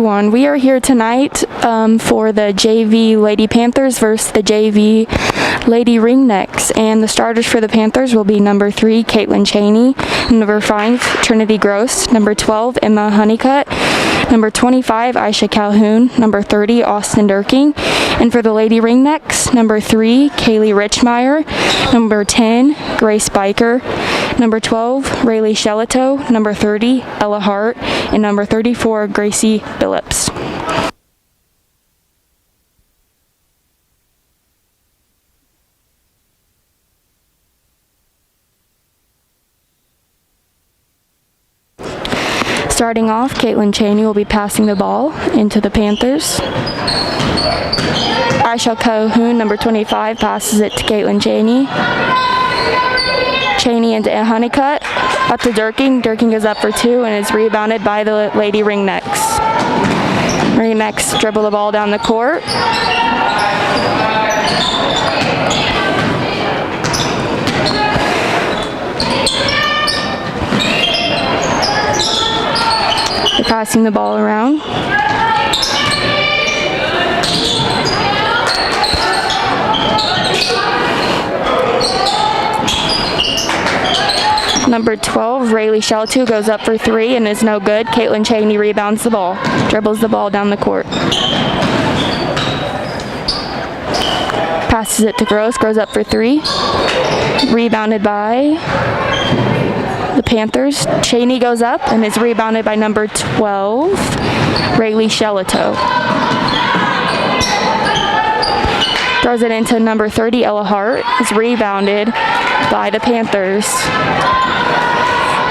everyone. We are here tonight for the JV Lady Panthers versus the JV Lady Ringnecks. And the starters for the Panthers will be number 3, Caitlin Cheney, number 5, Trinity Gross, number 12, Emma Honeycutt, number 25, Aisha Calhoun, number 30, Austin Durking. And for the Lady Ringnecks, number 3, Kaylee Richmeyer, number 10, Grace Biker, number 12, Rayleigh Shelito, number 30, Ella Hart, and number 34, Gracie Phillips. Starting off, Caitlin Cheney will be passing the ball into the Panthers. Aisha Calhoun, number 25, passes it to Caitlin Cheney. Cheney into Honeycutt, up to Durking. Durking goes up for 2 and is rebounded by the Lady Ringnecks. Ringnecks dribble the ball down the court. They're passing the ball around. Number 12, Rayleigh Shelito, goes up for 3 and is no good. Caitlin Cheney rebounds the ball, dribbles the ball down the court. Passes it to Gross, goes up for 3. Rebounded by the Panthers. Cheney goes up and is rebounded by number 12, Rayleigh Shelito. Throws it into number 30, Ella Hart. Is rebounded by the Panthers.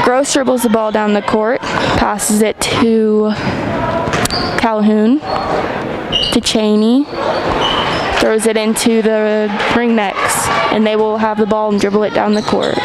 Gross dribbles the ball down the court, passes it to Calhoun, to Cheney, throws it into the Ringnecks, and they will have the ball and dribble it down the court.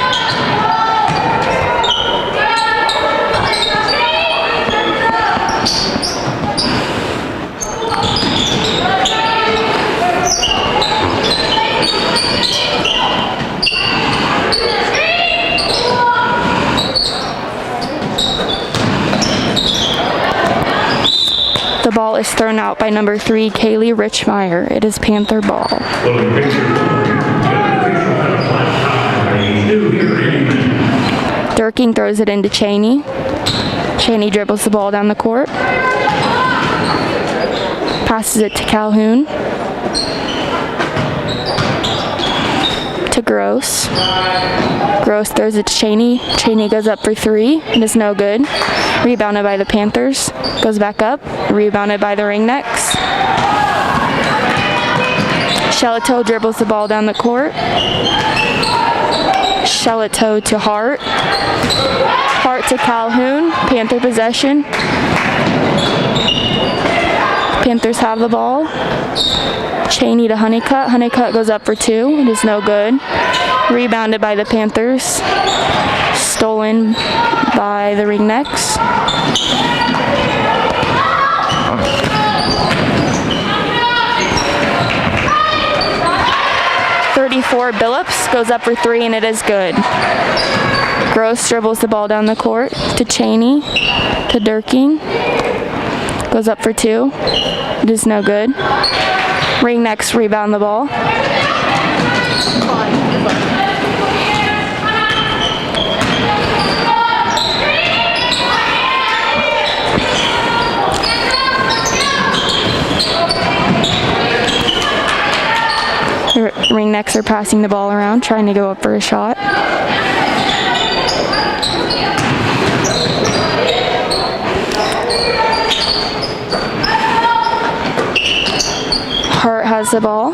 The ball is thrown out by number 3, Kaylee Richmeyer. It is Panther ball. Durking throws it into Cheney. Cheney dribbles the ball down the court. Passes it to Calhoun. To Gross. Gross throws it to Cheney. Cheney goes up for 3 and is no good. Rebounded by the Panthers. Goes back up. Rebounded by the Ringnecks. Shelito dribbles the ball down the court. Shelito to Hart. Hart to Calhoun. Panther possession. Panthers have the ball. Cheney to Honeycutt. Honeycutt goes up for 2. It is no good. Rebounded by the Panthers. Stolen by the Ringnecks. Billups goes up for 3 and it is good. Gross dribbles the ball down the court to Cheney, to Durking. Goes up for 2. It is no good. Ringnecks rebound the ball. The Ringnecks are passing the ball around, trying to go up for a shot. Hart has the ball.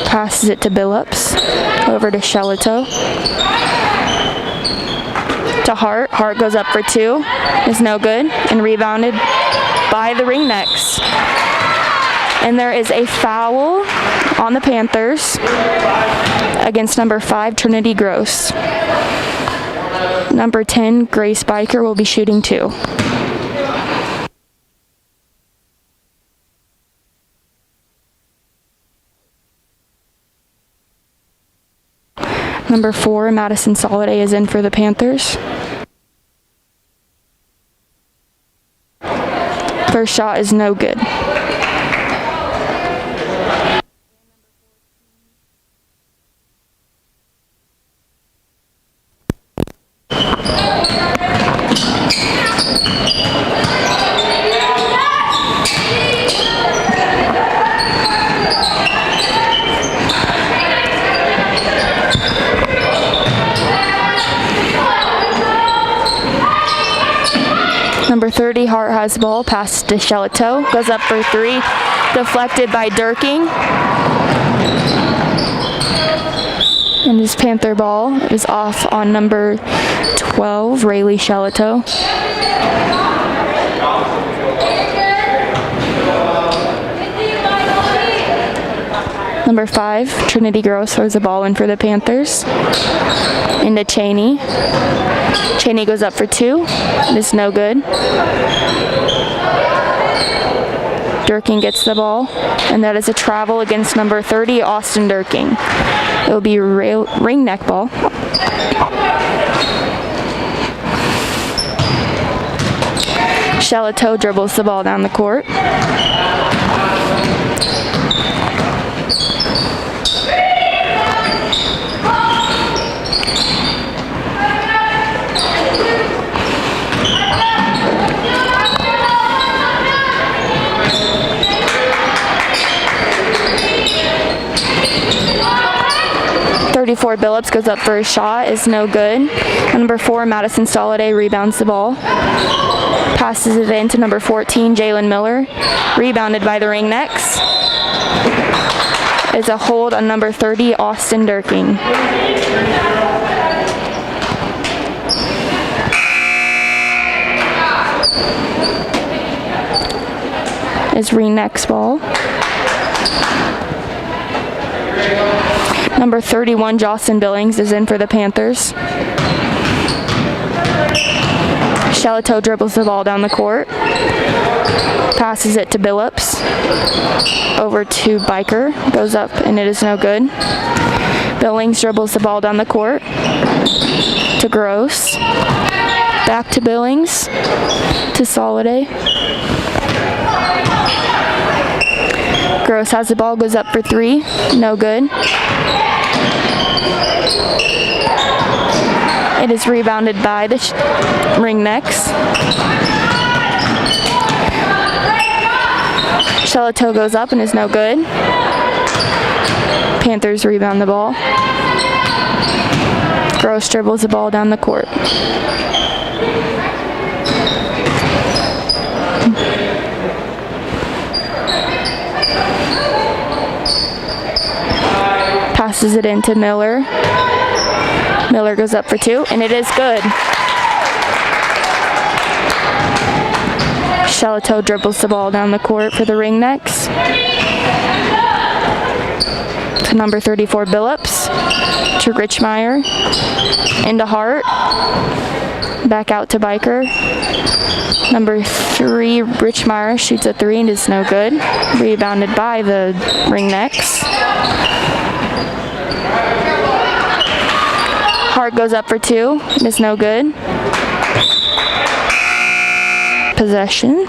Passes it to Billups. Over to Shelito. To Hart. Hart goes up for 2. Is no good. And rebounded by the Ringnecks. And there is a foul on the Panthers against number 5, Trinity Gross. Number 10, Grace Biker, will be shooting 2. Number 4, Madison Soliday, is in for the Panthers. First shot is no good. Number 30, Hart has the ball, pass to Shelato, goes up for three, deflected by Durking. And his Panther ball is off on number 12, Rayleigh Shelato. Number 5, Trinity Gross throws the ball in for the Panthers. Into Cheney. Cheney goes up for two. It's no good. Durking gets the ball, and that is a travel against number 30, Austin Durking. It will be ring neck ball. Shelato dribbles the ball down the court. Billups goes up for a shot, is no good. Number 4, Madison Soliday rebounds the ball. Passes it in to number 14, Jalen Miller. Rebounded by the Ringnecks. Is a hold on number 30, Austin Durking. Is Ringnecks ball. Number 31, Jocelyn Billings, is in for the Panthers. Shelato dribbles the ball down the court. Passes it to Billups. Over to Biker. Goes up, and it is no good. Billings dribbles the ball down the court. To Gross. Back to Billings. To Soliday. Gross has the ball, goes up for three. No good. It is rebounded by the Ringnecks. Shelato goes up and is no good. Panthers rebound the ball. Gross dribbles the ball down the court. Passes it into Miller. Miller goes up for two, and it is good. Shelato dribbles the ball down the court for the Ringnecks. To number 34, Billups. To Richmeyer. Into Hart. Back out to Biker. Number 3, Richmeyer shoots a three and is no good. Rebounded by the Ringnecks. Hart goes up for two. It's no good. Possession.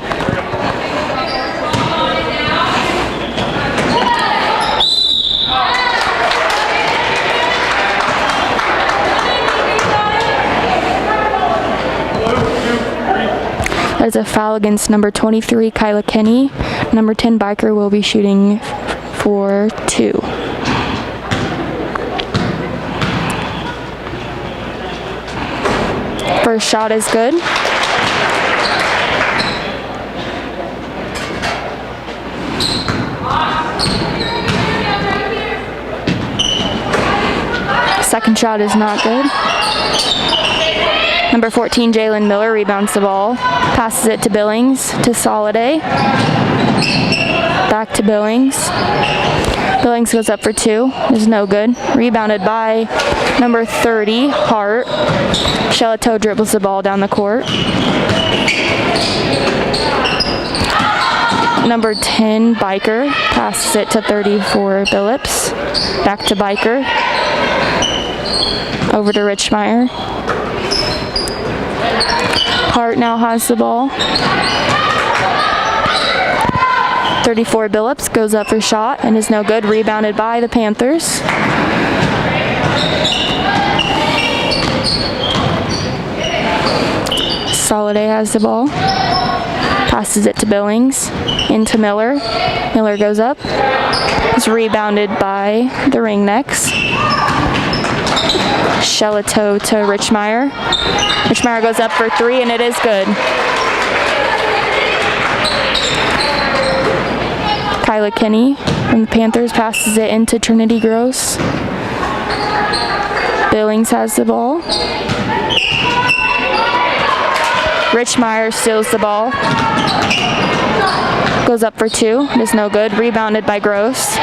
That is a foul against number 23, Kyla Kenny. Number 10, Biker will be shooting for two. First shot is good. Second shot is not good. Number 14, Jalen Miller rebounds the ball. Passes it to Billings, to Soliday. Back to Billings. Billings goes up for two. Is no good. Rebounded by number 30, Hart. Shelato dribbles the ball down the court. Number 10, Biker. Passes it to 34, Billups. Back to Biker. Over to Richmeyer. Hart now has the ball. 34 Billups goes up for shot and is no good. Rebounded by the Panthers. Soliday has the ball. Passes it to Billings. Into Miller. Miller goes up. Is rebounded by the Ringnecks. Shellito to Richmeyer. Richmeyer goes up for three, and it is good. Kyla Kinney from the Panthers passes it into Trinity Gross. Billings has the ball. Richmeyer steals the ball. Goes up for two. It is no good. Rebounded by Gross.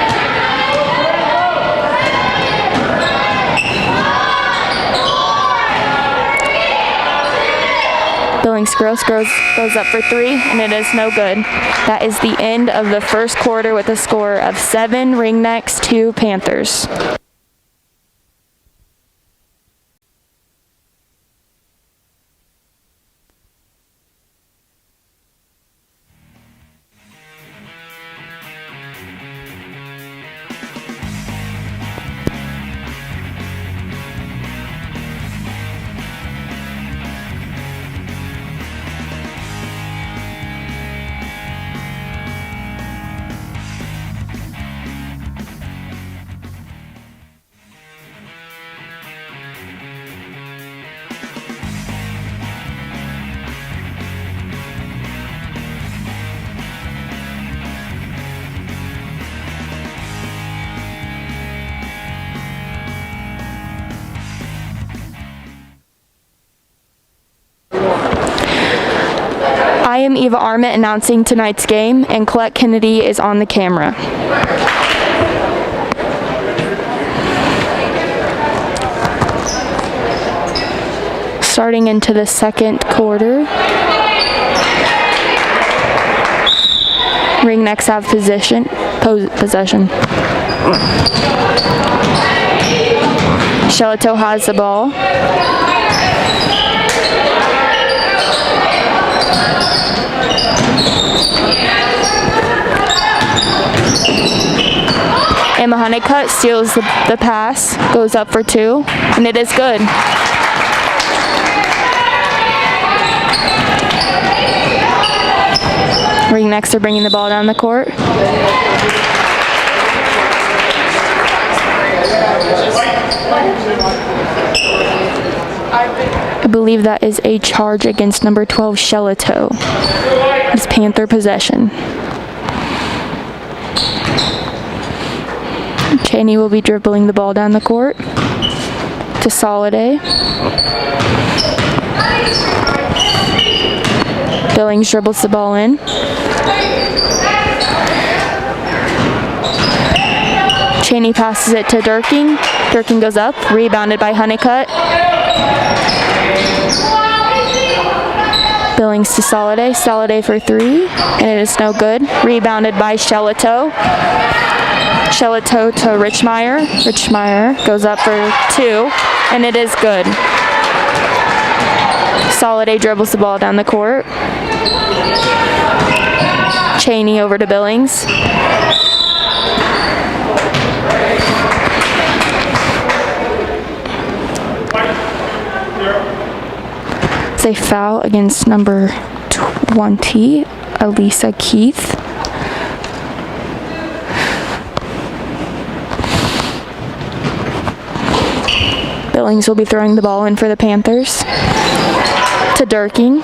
Billings goes up for three, and it is no good. That is the end of the first quarter with a score of 7 Ringnecks, 2 Panthers. I am Eva Armit announcing tonight's game, and Colette Kennedy is on the camera. Starting into the second quarter, Ringnecks have possession. Shellito has the ball. Emma Honeycutt steals the pass, goes up for two, and it is good. Ringnecks are bringing the ball down the court. I believe that is a charge against number 12, Shellito. It's Panther possession. Cheney will be dribbling the ball down the court to Soliday. Billings dribbles the ball in. Cheney passes it to Durking. Durking goes up, rebounded by Honeycutt. Billings to Soliday. Soliday for three, and it is no good. Rebounded by Shellito. Shellito to Richmeyer. Richmeyer goes up for two, and it is good. Soliday dribbles the ball down the court. Cheney over to Billings. It's a foul against number 20, Elisa Keith. Billings will be throwing the ball in for the Panthers. To Durking.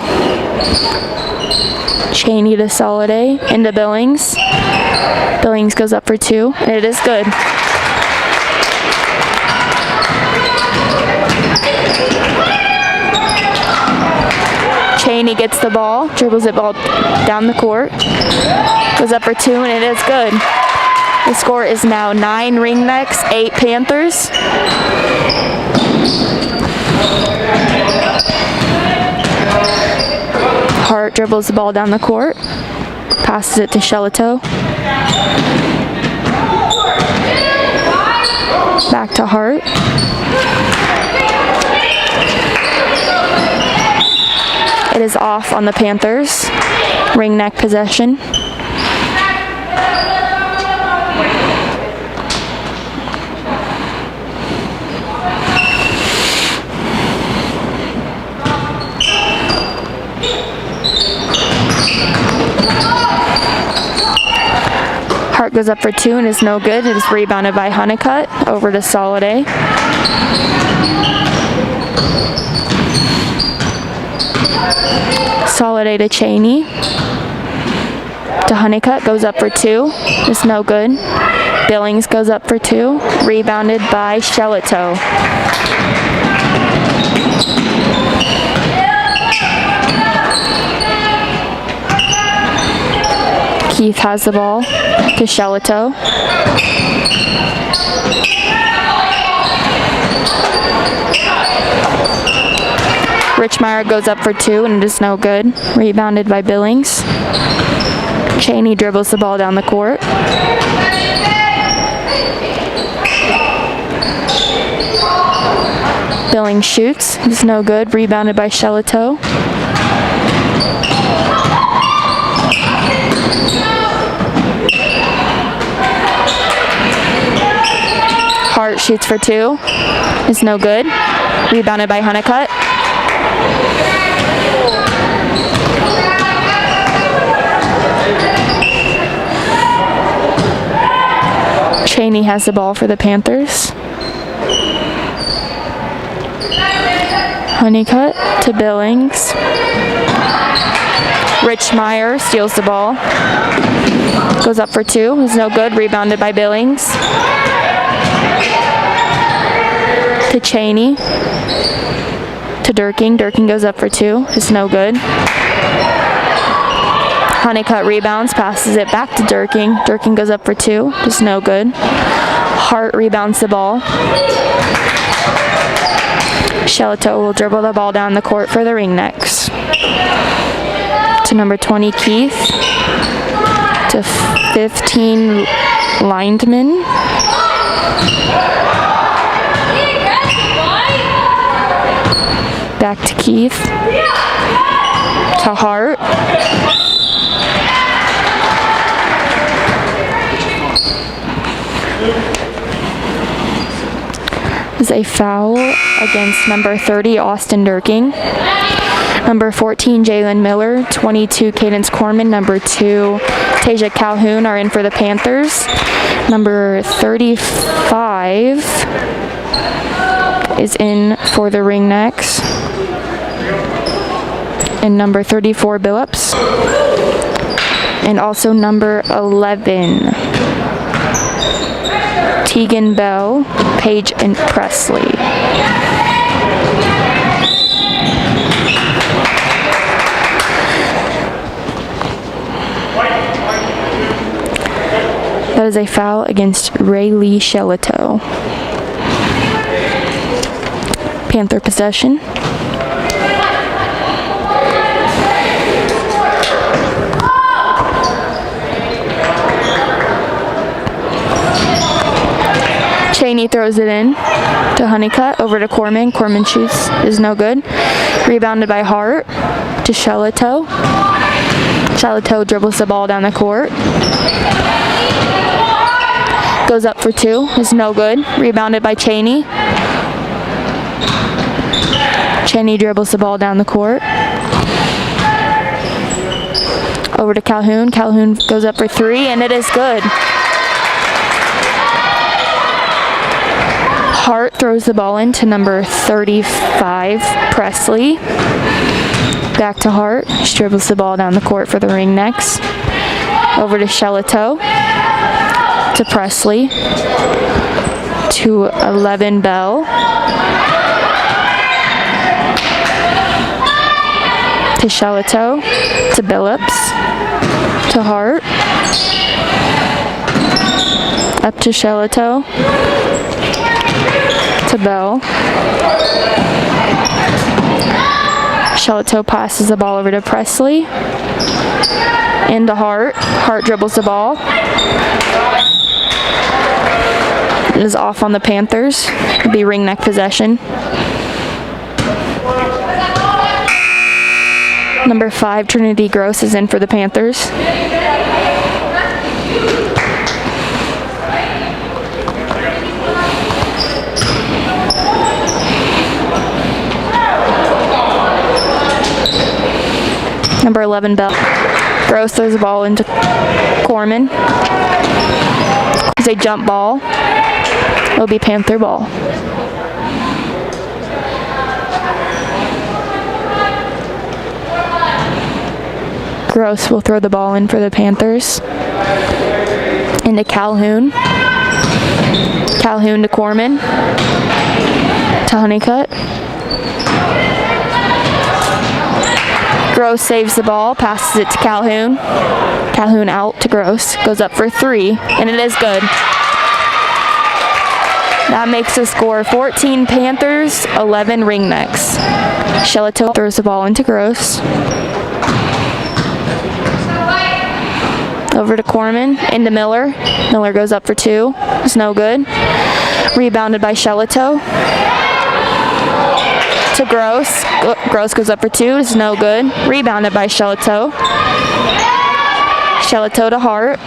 Cheney to Soliday. Into Billings. Billings goes up for two, and it is good. Cheney gets the ball, dribbles it ball down the court, goes up for two, and it is good. The score is now 9 Ringnecks, 8 Panthers. Hart dribbles the ball down the court, passes it to Shellito. Back to Hart. It is off on the Panthers. Ringneck possession. Hart goes up for 2 and is no good. It is rebounded by Honeycutt. Over to Soliday. Soliday to Cheney. To Honeycutt, goes up for 2. It's no good. Billings goes up for 2. Rebounded by Shelito. Keith has the ball to Shelito. Richmeyer goes up for 2 and it is no good. Rebounded by Billings. Cheney dribbles the ball down the court. Billings shoots. It's no good. Rebounded by Shelito. Hart shoots for 2. It's no good. Rebounded by Honeycutt. Cheney has the ball for the Panthers. Honeycutt to Billings. Richmeyer steals the ball. Goes up for 2. Is no good. Rebounded by Billings. To Cheney. To Durking. Durking goes up for 2. Is no good. Honeycutt rebounds, passes it back to Durking. Durking goes up for 2. Just no good. Hart rebounds the ball. Shelito will dribble the ball down the court for the Ringnecks. To number 20, Keith. To 15, Lindman. Back to Keith. To Hart. Is a foul against number 30, Austin Durking. Number 14, Jalen Miller. 22, Cadence Corman. Number 2, Tasia Calhoun are in for the Panthers. Number 35 is in for the Ringnecks. And number 34, Billups. And also number 11, Tegan Bell, Page, and Presley. That is a foul against Raylee Shelito. Panther possession. Cheney throws it in to Honeycutt, over to Corman. Corman shoots, is no good. Rebounded by Hart to Shelito. Shelito dribbles the ball down the court. Goes up for 2, is no good. Rebounded by Cheney. Cheney dribbles the ball down the court. Over to Calhoun. Calhoun goes up for 3, and it is good. Hart throws the ball in to number 35, Presley. Back to Hart. She dribbles the ball down the court for the Ringnecks. Over to Shelito. To Presley. To 11, Bell. To Shelito. To Billups. To Hart. Up to Shelito. To Bell. Shelito passes the ball over to Presley. Into Hart. Hart dribbles the ball. It is off on the Panthers. It'll be Ringneck possession. Number 5, Trinity Gross is in for the Panthers. Number 11, Bell. Gross throws the ball into Corman. It's a jump ball. It'll be Panther ball. Gross will throw the ball in for the Panthers. Into Calhoun. Calhoun to Corman. To Honeycutt. Gross saves the ball, passes it to Calhoun. Calhoun out to Gross. Goes up for 3, and it is good. That makes the score 14 Panthers, 11 Ringnecks. Shelato throws the ball into Gross. Over to Corman, into Miller. Miller goes up for 2. It's no good. Rebounded by Shelato. To Gross. Gross goes up for 2. It's no good. Rebounded by Shelato. Shelato to Hart.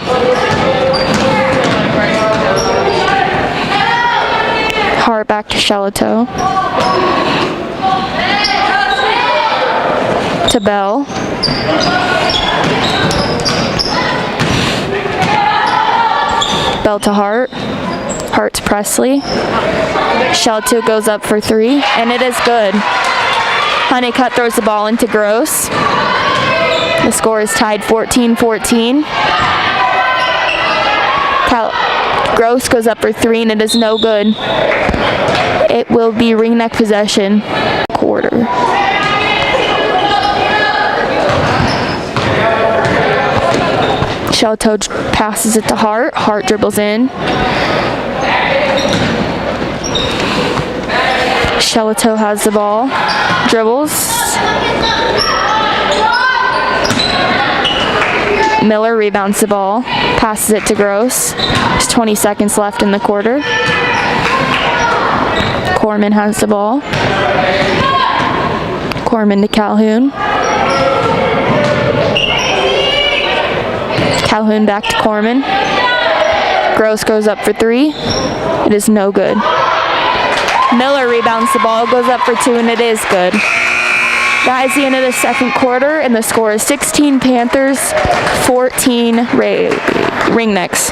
Hart back to Shelato. To Bell. Bell to Hart. Hart to Presley. Shelato goes up for 3, and it is good. Honeycutt throws the ball into Gross. The score is tied 14-14. Gross goes up for 3, and it is no good. It will be Ringneck possession. Quarter. Shelato passes it to Hart. Hart dribbles in. Shelato has the ball. Dribbles. Miller rebounds the ball. Passes it to Gross. There's 20 seconds left in the quarter. Corman has the ball. Corman to Calhoun. Calhoun back to Corman. Gross goes up for 3. It is no good. Miller rebounds the ball, goes up for 2, and it is good. That is the end of the second quarter, and the score is 16 Panthers, 14 Ringnecks.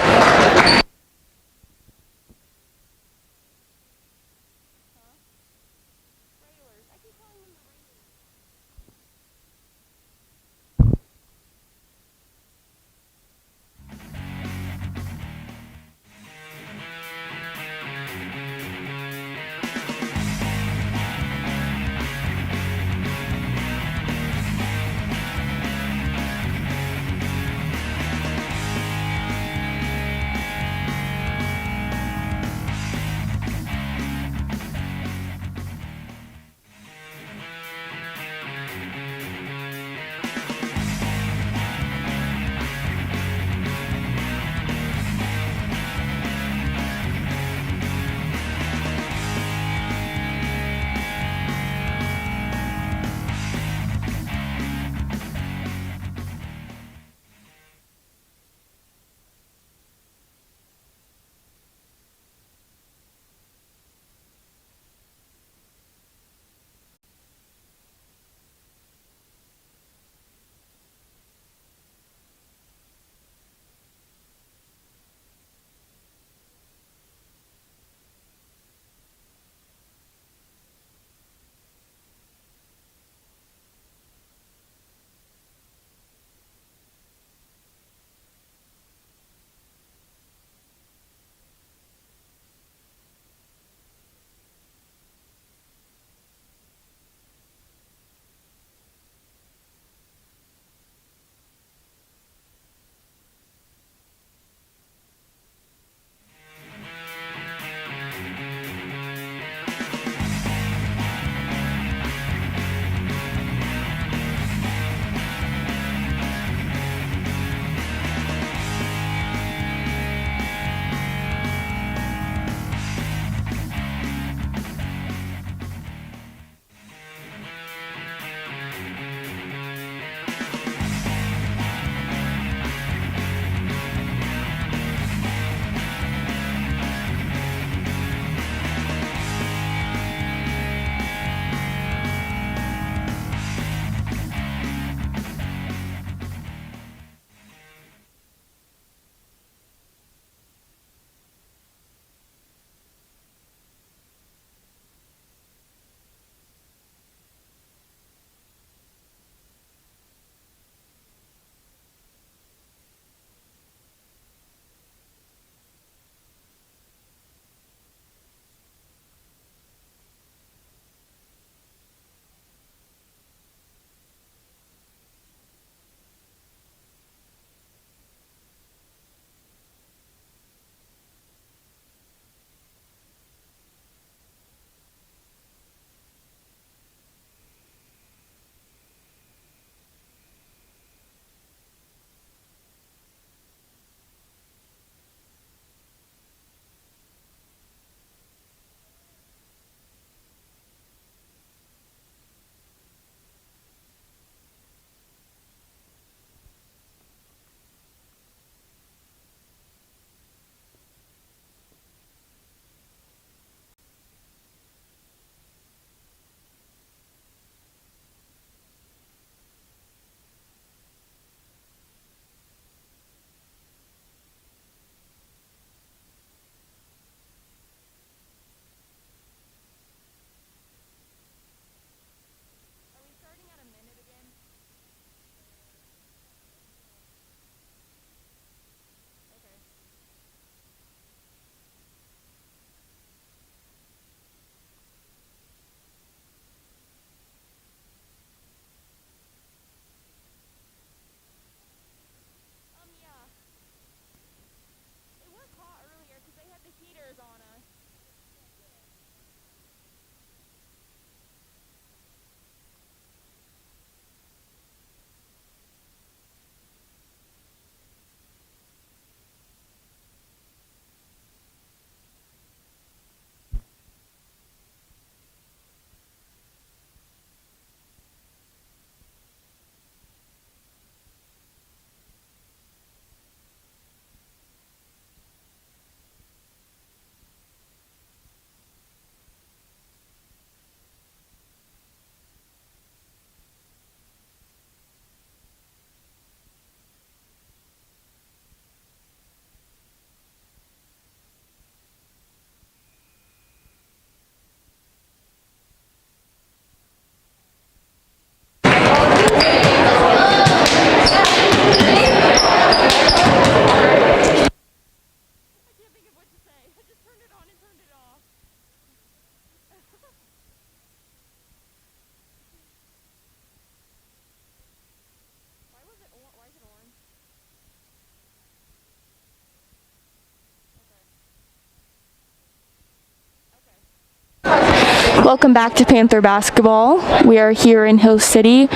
Welcome back to Panther basketball. We are here in Hill City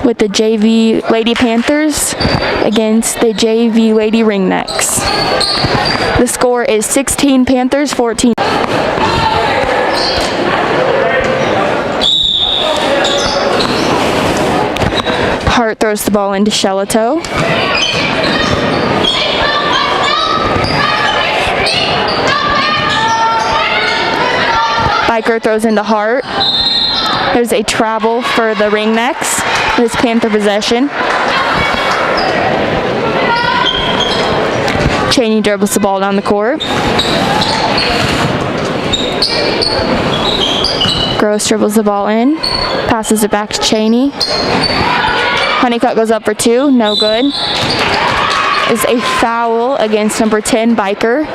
with the JV Lady Panthers against the JV Lady Ringnecks. The score is 16 Panthers, 14. Hart throws the ball into Shelato. Biker throws into Hart. There's a travel for the Ringnecks. This Panther possession. Cheney dribbles the ball down the court. Gross dribbles the ball in. Passes it back to Cheney. Honeycutt goes up for two. No good. Is a foul against number 10, Biker.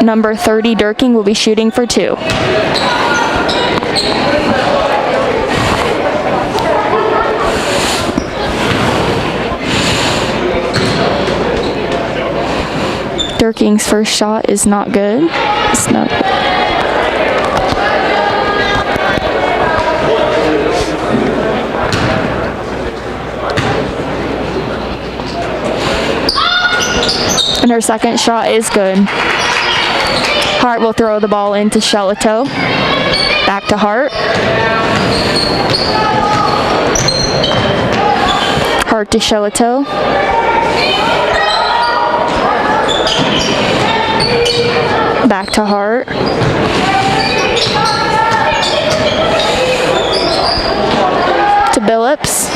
Number 30, Durking, will be shooting for two. Durking's first shot is not good. It's not good. And her second shot is good. Hart will throw the ball into Shelato. Back to Hart. Hart to Shelato. Back to Hart. To Billups.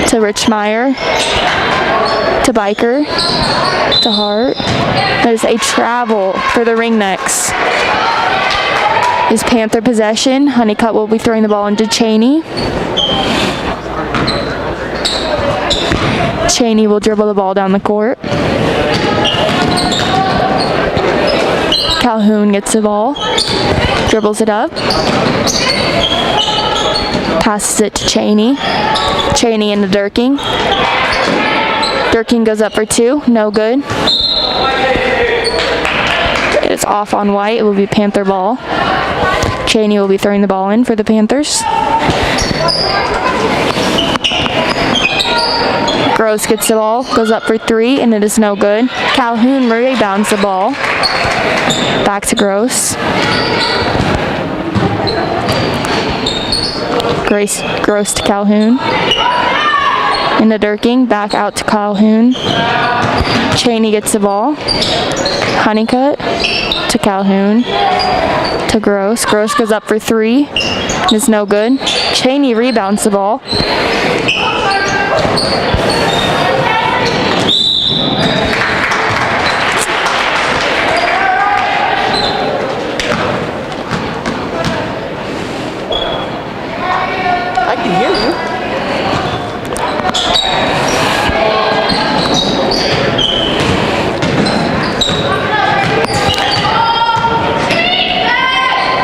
To Richmeyer. To Biker. To Hart. There's a travel for the Ringnecks. Is Panther possession. Honeycutt will be throwing the ball into Cheney. Cheney will dribble the ball down the court. Calhoun gets the ball. Dribbles it up. Passes it to Cheney. Cheney into Durking. Durking goes up for two. No good. It's off on white. It will be Panther ball. Cheney will be throwing the ball in for the Panthers. Gross gets the ball. Goes up for three, and it is no good. Calhoun rebounds the ball. Back to Gross. Gross to Calhoun. Into Durking, back out to Calhoun. Cheney gets the ball. Honeycutt to Calhoun. To Gross. Gross goes up for three. It's no good. Cheney rebounds the ball. I can hear you.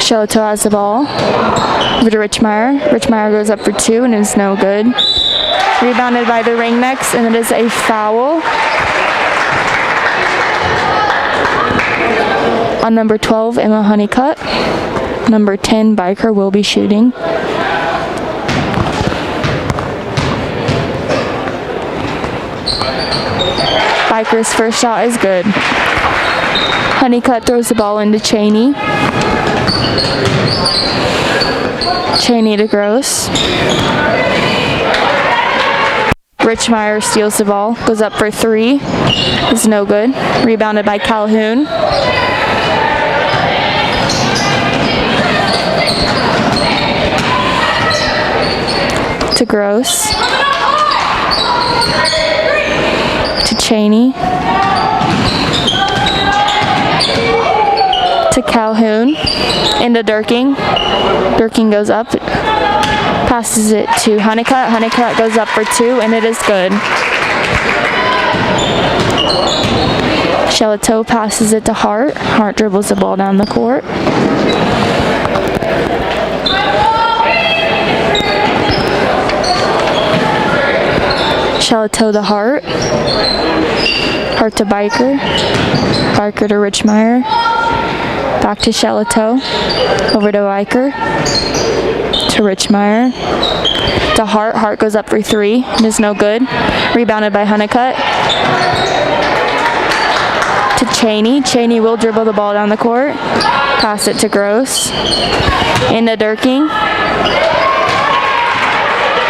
Shelato has the ball. Over to Richmeyer. Richmeyer goes up for two and is no good. Rebounded by the Ringnecks, and it is a foul on number 12, Emma Honeycutt. Number 10, Biker, will be shooting. Biker's first shot is good. Honeycutt throws the ball into Cheney. Cheney to Gross. Richmeyer steals the ball, goes up for three. Is no good. Rebounded by Calhoun. To Gross. To Cheney. To Calhoun. Into Durking. Durking goes up. Passes it to Honeycutt. Honeycutt goes up for two, and it is good. Shelato passes it to Hart. Hart dribbles the ball down the court. Shelato to Hart. Hart to Biker. Biker to Richmeyer. Back to Shelato. Over to Viker. To Richmeyer. To Hart. Hart goes up for 3 and is no good. Rebounded by Honeycutt. To Cheney. Cheney will dribble the ball down the court. Pass it to Gross. Into Durking.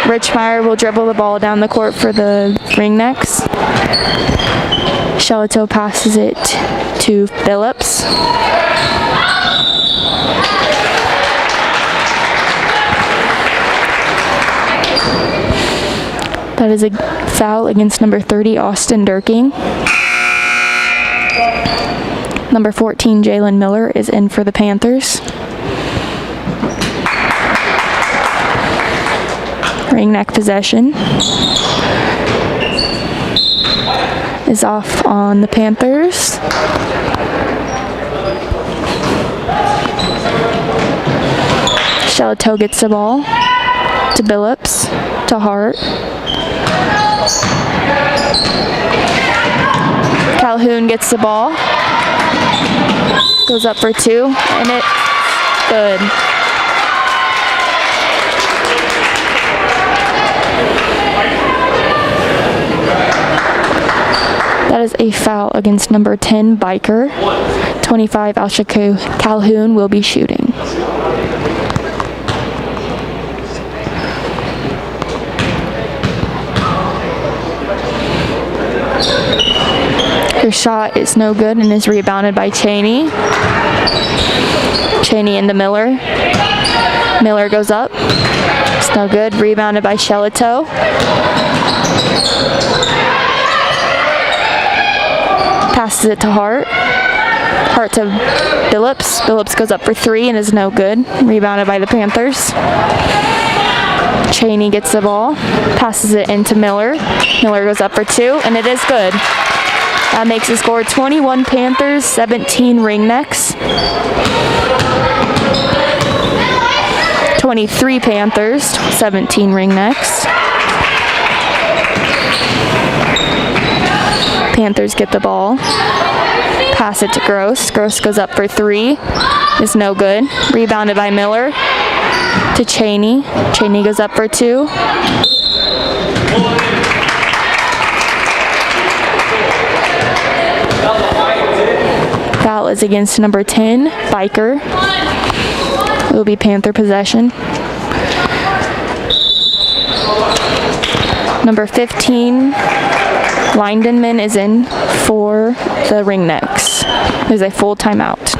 Richmeyer will dribble the ball down the court for the Ringnecks. Shelato passes it to Phillips. That is a foul against number 30, Austin Durking. Number 14, Jalen Miller, is in for the Panthers. Ringneck possession is off on the Panthers. Shelato gets the ball to Billups, to Hart. Calhoun gets the ball, goes up for 2, and it's good. That is a foul against number 10, Biker. 25, Alshaku Calhoun will be shooting. Her shot is no good and is rebounded by Cheney. Cheney into Miller. Miller goes up. It's no good. Rebounded by Shelato. Passes it to Hart. Hart to Billups. Billups goes up for 3 and is no good. Rebounded by the Panthers. Cheney gets the ball. Passes it into Miller. Miller goes up for 2 and it is good. That makes the score 21 Panthers, 17 Ringnecks. 23 Panthers, 17 Ringnecks. Panthers get the ball. Pass it to Gross. Gross goes up for 3. Is no good. Rebounded by Miller. To Cheney. Cheney goes up for 2. Foul is against number 10, Biker. It will be Panther possession. Number 15, Lindenman, is in for the Ringnecks. There's a full timeout.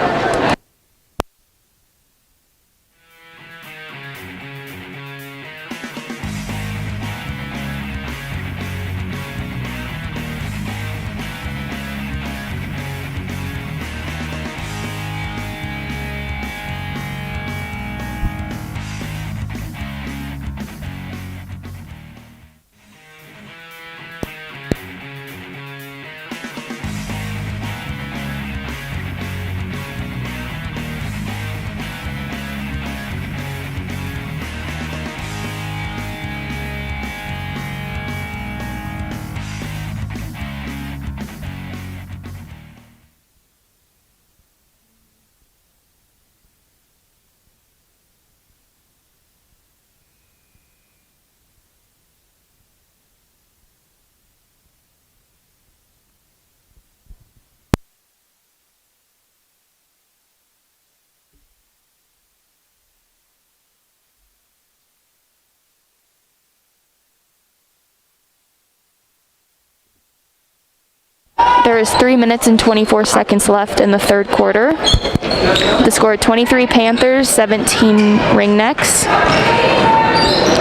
There is 3 minutes and 24 seconds left in the third quarter. The score 23 Panthers, 17 Ringnecks.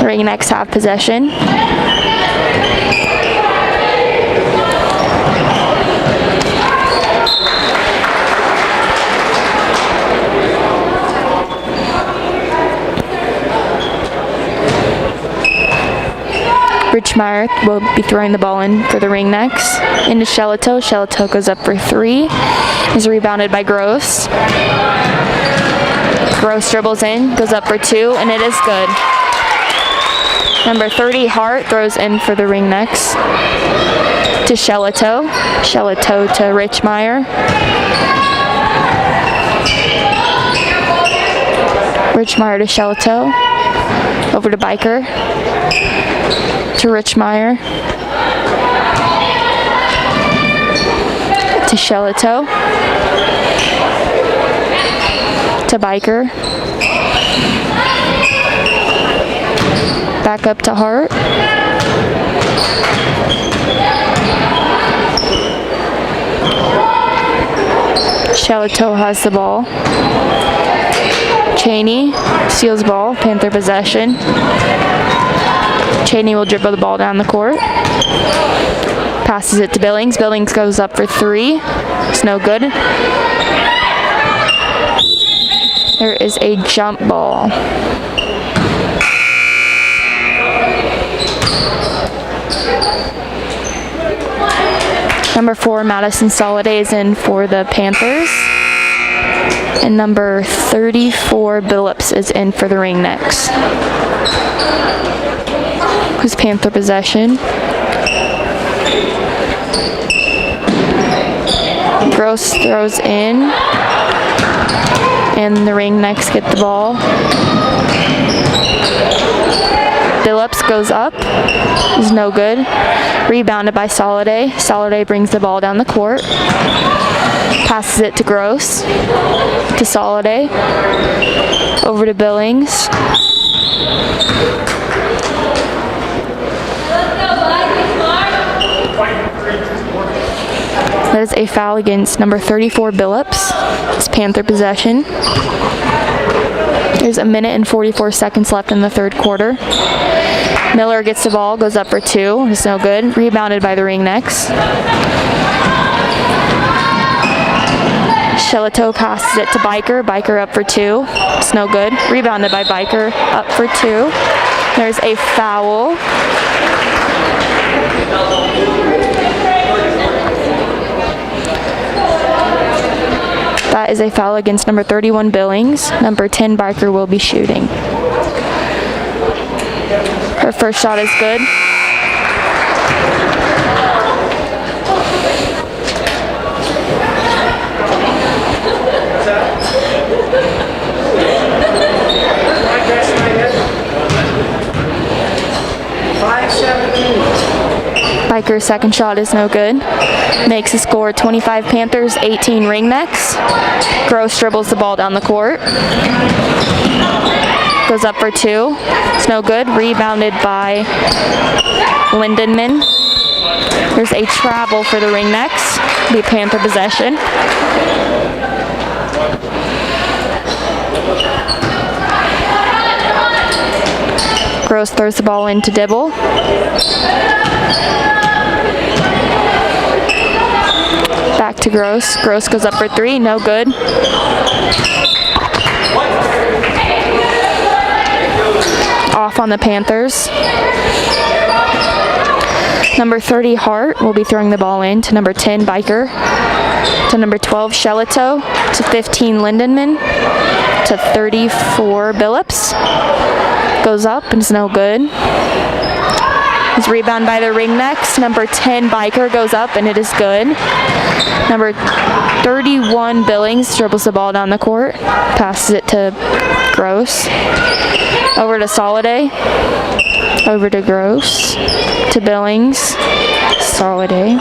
Ringnecks have possession. Richmeyer will be throwing the ball in for the Ringnecks. Into Shelato. Shelato goes up for 3. Is rebounded by Gross. Gross dribbles in, goes up for 2, and it is good. Number 30, Hart, throws in for the Ringnecks. To Shelato. Shelato to Richmeyer. Richmeyer to Shelato. Over to Biker. To Richmeyer. To Shelato. To Biker. Back up to Hart. Shelato has the ball. Cheney steals ball, Panther possession. Cheney will dribble the ball down the court. Passes it to Billings. Billings goes up for three. It's no good. There is a jump ball. Number 4, Madison Soliday is in for the Panthers. And number 34, Billups is in for the Ringnecks. Who's Panther possession. Gross throws in. And the Ringnecks get the ball. Billups goes up, is no good. Rebounded by Soliday. Soliday brings the ball down the court. Passes it to Gross. To Soliday. Over to Billings. That is a foul against number 34, Billups. It's Panther possession. There's a minute and 44 seconds left in the third quarter. Miller gets the ball, goes up for two. It's no good. Rebounded by the Ringnecks. Shelato passes it to Biker. Biker up for two. It's no good. Rebounded by Biker. Up for two. There's a foul. That is a foul against number 31, Billings. Number 10, Biker will be shooting. Her first shot is good. Biker's second shot is no good. Makes the score 25 Panthers, 18 Ringnecks. Gross dribbles the ball down the court. Goes up for two. It's no good. Rebounded by Lindenman. There's a travel for the Ringnecks. The Panther possession. Gross throws the ball into Dibble. Back to Gross. Gross goes up for three. No good. Off on the Panthers. Number 30, Hart, will be throwing the ball in to number 10, Biker. To number 12, Shelato. To 15, Lindenman. To 34, Billups. Goes up and is no good. It's rebounded by the Ringnecks. Number 10, Biker, goes up and it is good. Number 31, Billings, dribbles the ball down the court. Passes it to Gross. Over to Soliday. Over to Gross. To Billings. Soliday.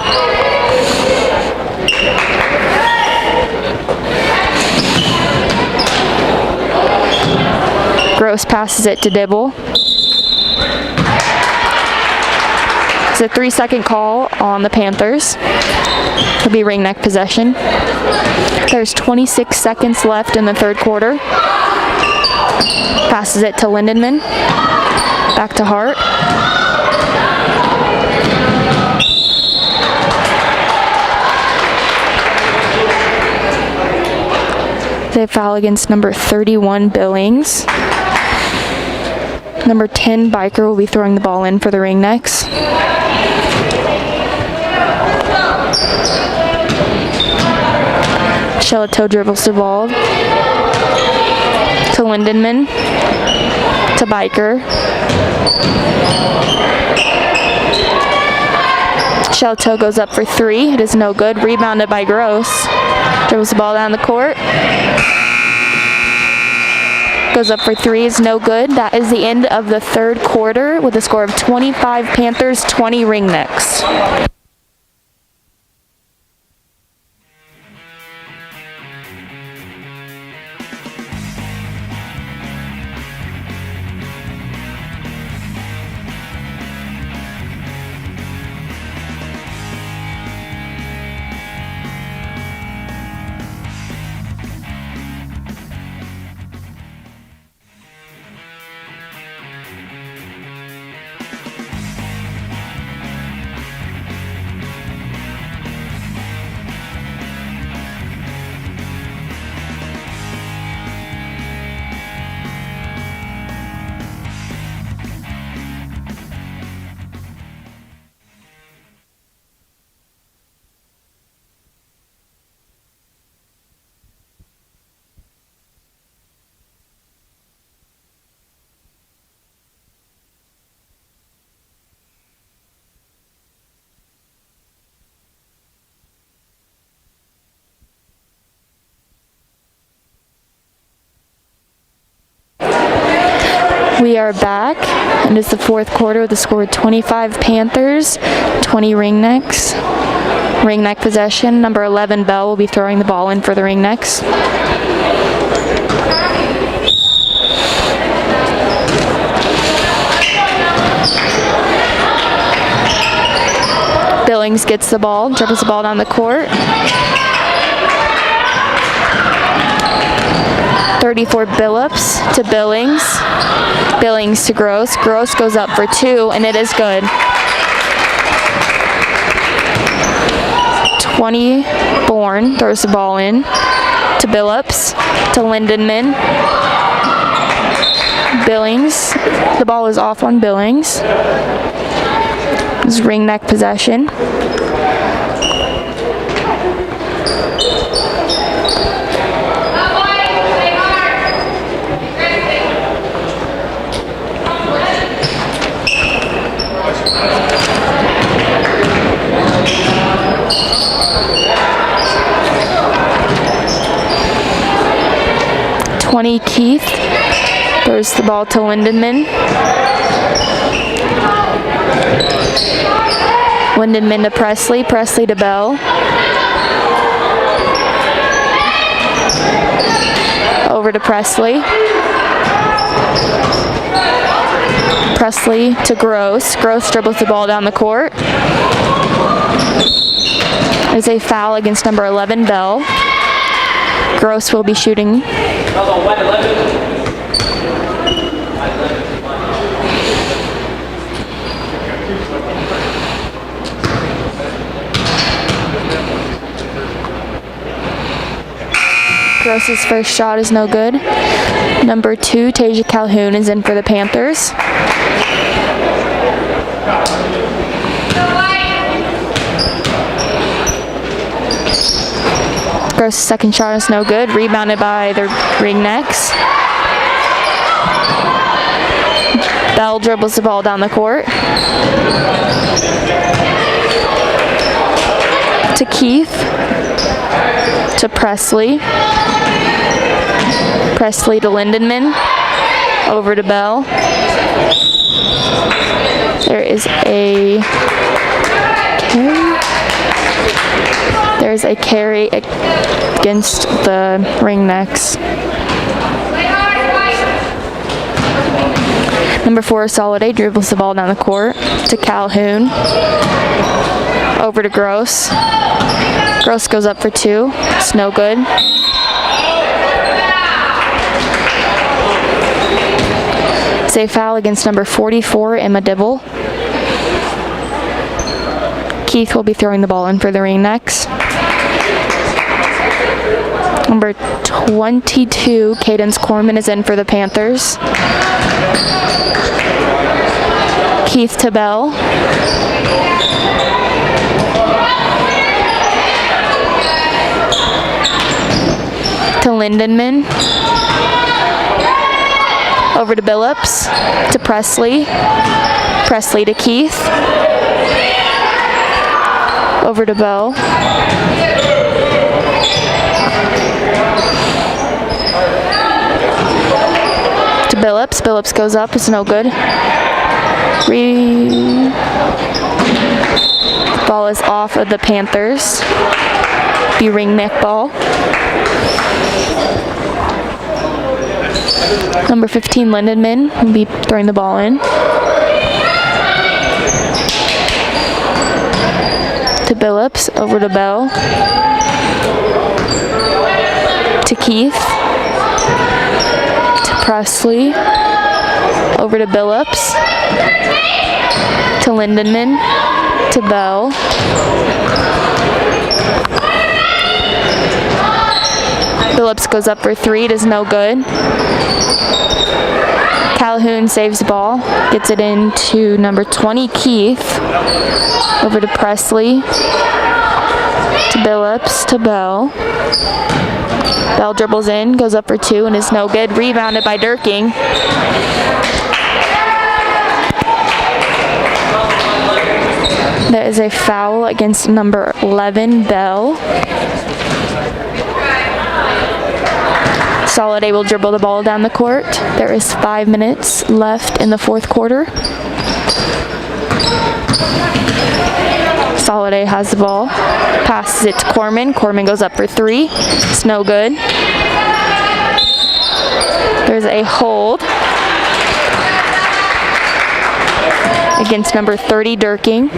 Gross passes it to Dibble. It's a 3-second call on the Panthers. It'll be Ringneck possession. There's 26 seconds left in the third quarter. Passes it to Lindenman. Back to Hart. They foul against number 31, Billings. Number 10, Biker, will be throwing the ball in for the Ringnecks. Shelato dribbles the ball to Lindenman, to Biker. Shelato goes up for three. It is no good. Rebounded by Gross. Dribbles the ball down the court. Goes up for 3, is no good. That is the end of the third quarter with a score of 25 Panthers, 20 Ringnecks. We are back, and it's the fourth quarter with a score of 25 Panthers, 20 Ringnecks. Ringneck possession. Number 11, Bell, will be throwing the ball in for the Ringnecks. Billings gets the ball, dribbles the ball down the court. 34 Billups to Billings. Billings to Gross. Gross goes up for 2, and it is good. 20 Bourne throws the ball in to Billups, to Lindenman. Billings. The ball is off on Billings. This is Ringneck possession. Keith throws the ball to Lindenman. Lindenman to Presley. Presley to Bell. Over to Presley. Presley to Gross. Gross dribbles the ball down the court. There's a foul against number 11, Bell. Gross will be shooting. Gross's first shot is no good. Number 2, Tasia Calhoun, is in for the Panthers. Gross' second shot is no good. Rebounded by the Ringnecks. Bell dribbles the ball down the court. To Keith. To Presley. Presley to Lindenman. Over to Bell. There is a carry. There's a carry against the Ringnecks. Number 4, Soliday, dribbles the ball down the court to Calhoun. Over to Gross. Gross goes up for 2. It's no good. It's a foul against number 44, Emma Dibble. Keith will be throwing the ball in for the Ringnecks. Number 22, Cadence Corman, is in for the Panthers. Keith to Bell. To Lindenman. Over to Billups. To Presley. Presley to Keith. Over to Bell. Billups. Billups goes up. It's no good. Ball is off of the Panthers. Be ring neck ball. Number 15, Lindenman, will be throwing the ball in. To Billups, over to Bell. To Keith. To Presley. Over to Billups. To Lindenman. To Bell. Billups goes up for 3. It is no good. Calhoun saves the ball. Gets it into number 20, Keith. Over to Presley. To Billups. To Bell. Bell dribbles in. Goes up for 2 and is no good. Rebounded by Durking. There is a foul against number 11, Bell. Soliday will dribble the ball down the court. There is 5 minutes left in the fourth quarter. Soliday has the ball. Passes it to Corman. Corman goes up for 3. It's no good. There's a hold against number 30, Durking.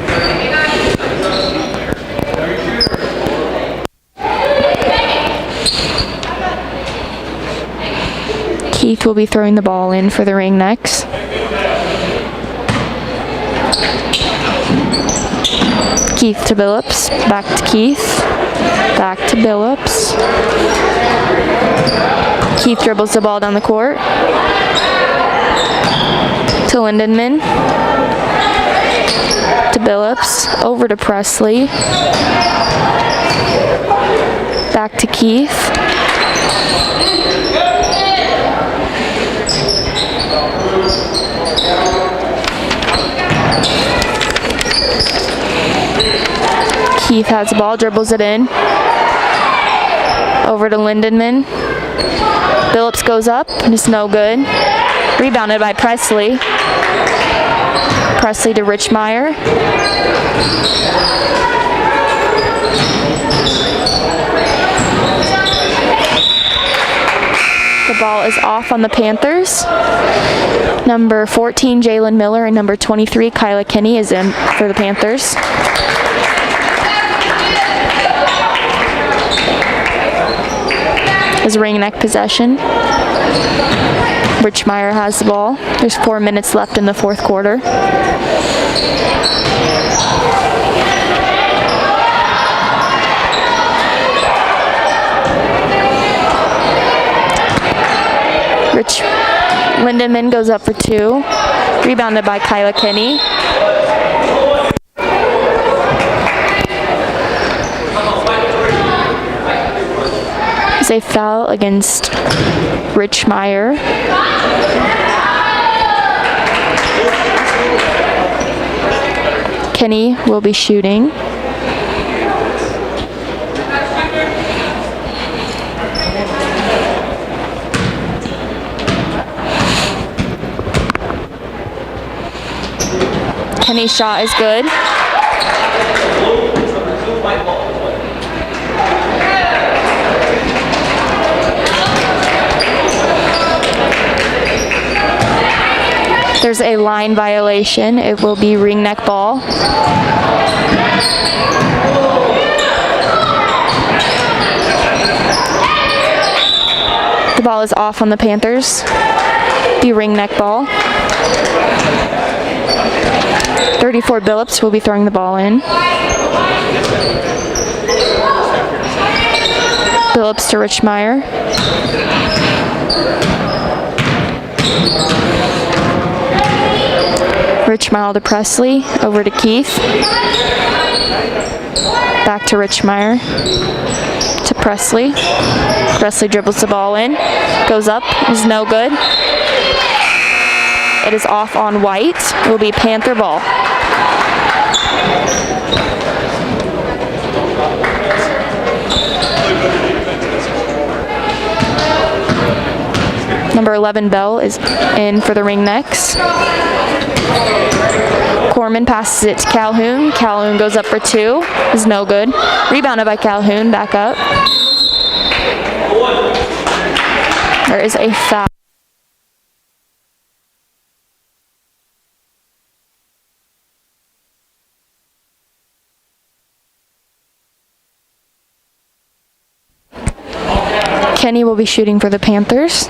Keith will be throwing the ball in for the Ringnecks. Keith to Billups, back to Keith, back to Billups. Keith dribbles the ball down the court. To Lindenman. To Billups, over to Presley. Back to Keith. Keith has the ball, dribbles it in. Over to Lindenman. Billups goes up, and it's no good. Rebounded by Presley. Presley to Richmeyer. The ball is off on the Panthers. Number 14, Jalen Miller, and number 23, Kyla Kinney, is in for the Panthers. Is ring neck possession. Richmeyer has the ball. There's 4 minutes left in the fourth quarter. Lindenman goes up for 2. Rebounded by Kyla Kinney. It's a foul against Richmeyer. Kinney will be shooting. Kenny's shot is good. There's a line violation. It will be ring neck ball. The ball is off on the Panthers. Be ring neck ball. 34, Billups will be throwing the ball in. Billups to Richmeyer. Richmeyer to Presley, over to Keith. Back to Richmeyer. To Presley. Presley dribbles the ball in. Goes up, is no good. It is off on White. It will be Panther ball. Number 11, Bell, is in for the Ringnecks. Corman passes it to Calhoun. Calhoun goes up for 2. Is no good. Rebounded by Calhoun. Back up. There is a foul. Kenny will be shooting for the Panthers.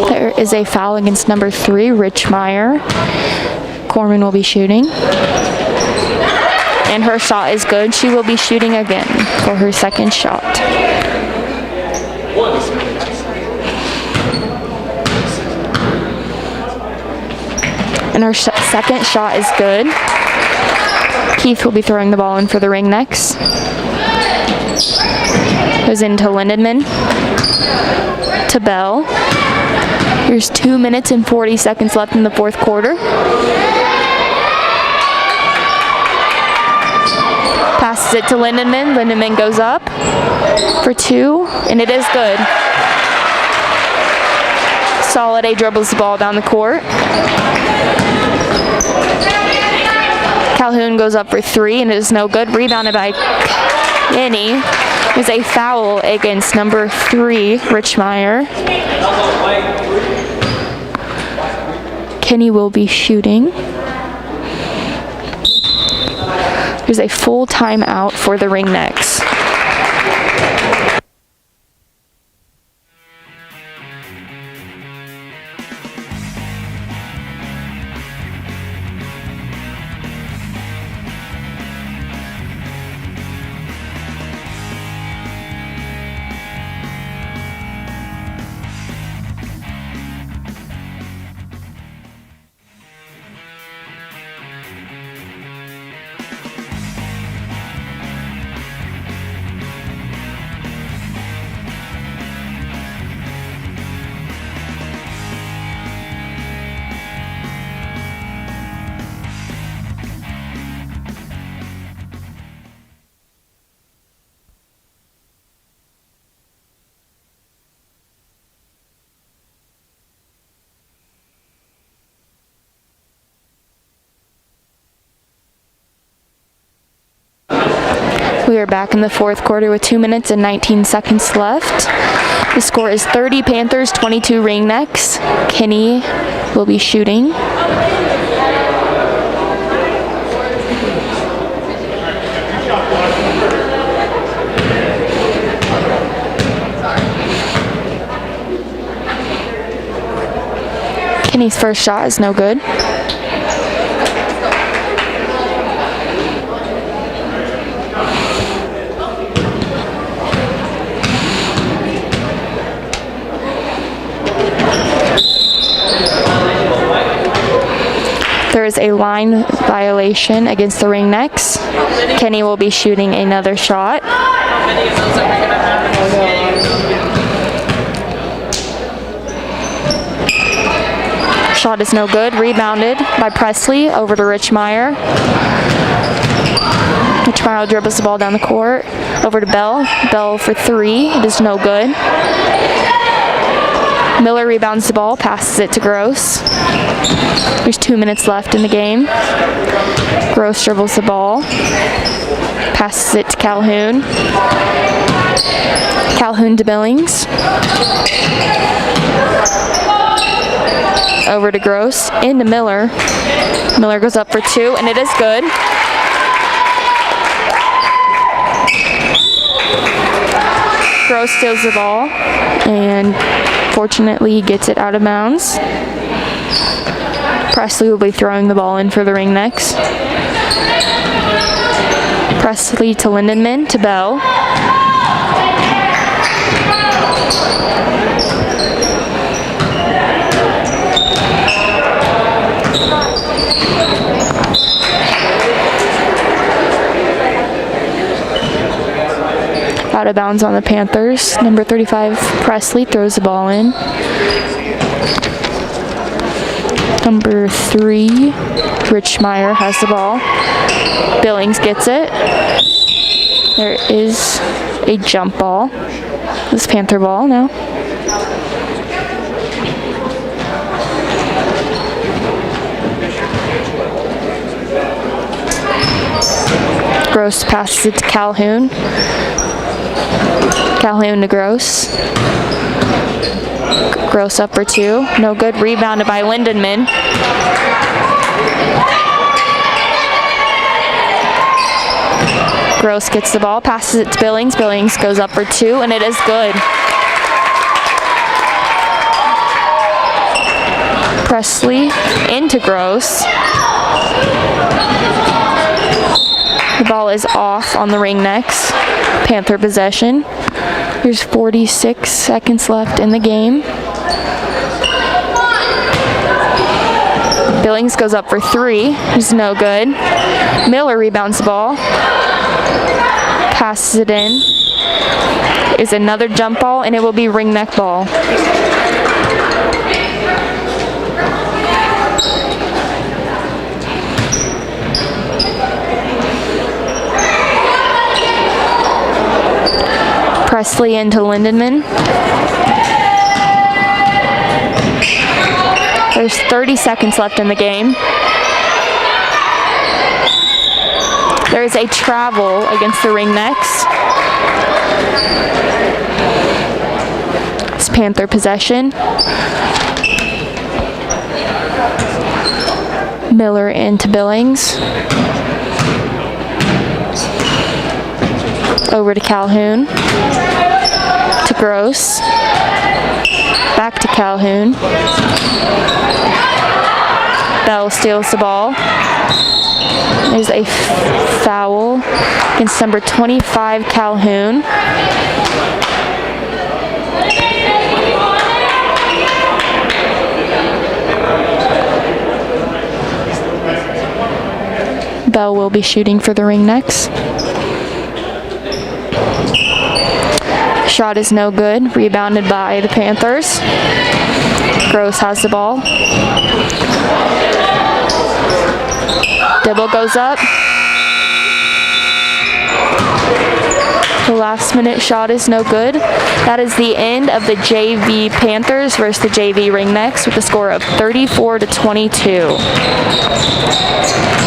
There is a foul against number 3, Richmeyer. Corman will be shooting. And her shot is good. She will be shooting again for her second shot. And her second shot is good. Keith will be throwing the ball in for the Ringnecks. Goes into Lindenman. To Bell. There's 2 minutes and 40 seconds left in the fourth quarter. Passes it to Lindenman. Lindenman goes up for 2, and it is good. Soliday dribbles the ball down the court. Calhoun goes up for 3, and it is no good. Rebounded by Kenny. There's a foul against number 3, Richmeyer. Kenny will be shooting. There's a full timeout for the Ringnecks. We are back in the fourth quarter with 2 minutes and 19 seconds left. The score is 30 Panthers, 22 Ringnecks. Kenny will be shooting. Kenny's first shot is no good. There is a line violation against the Ringnecks. Kenny will be shooting another shot. Shot is no good. Rebounded by Presley over to Richmeyer. Richmeyer dribbles the ball down the court. Over to Bell. Bell for 3. It is no good. Miller rebounds the ball, passes it to Gross. There's 2 minutes left in the game. Gross dribbles the ball, passes it to Calhoun. Calhoun to Billings. Over to Gross, into Miller. Miller goes up for 2, and it is good. Gross steals the ball, and fortunately gets it out of bounds. Presley will be throwing the ball in for the Ringnecks. Presley to Lindenman, to Bell. Out of bounds on the Panthers. Number 35, Presley, throws the ball in. Number 3, Richmeyer has the ball. Billings gets it. There is a jump ball. This Panther ball now. Gross passes it to Calhoun. Calhoun to Gross. Gross up for 2. No good. Rebounded by Lindenman. Gross gets the ball, passes it to Billings. Billings goes up for 2, and it is good. Presley into Gross. The ball is off on the Ringnecks. Panther possession. There's 46 seconds left in the game. Billings goes up for 3. It's no good. Miller rebounds the ball. Passes it in. Is another jump ball, and it will be Ringneck ball. Presley into Lindenman. There's 30 seconds left in the game. There is a travel against the Ringnecks. It's Panther possession. Miller into Billings. Over to Calhoun. To Gross. Back to Calhoun. Bell steals the ball. There's a foul against number 25, Calhoun. Bell will be shooting for the Ringnecks. Shot is no good. Rebounded by the Panthers. Gross has the ball. Dibble goes up. The last minute shot is no good. That is the end of the JV Panthers versus the JV Ringnecks with a score of 34-22.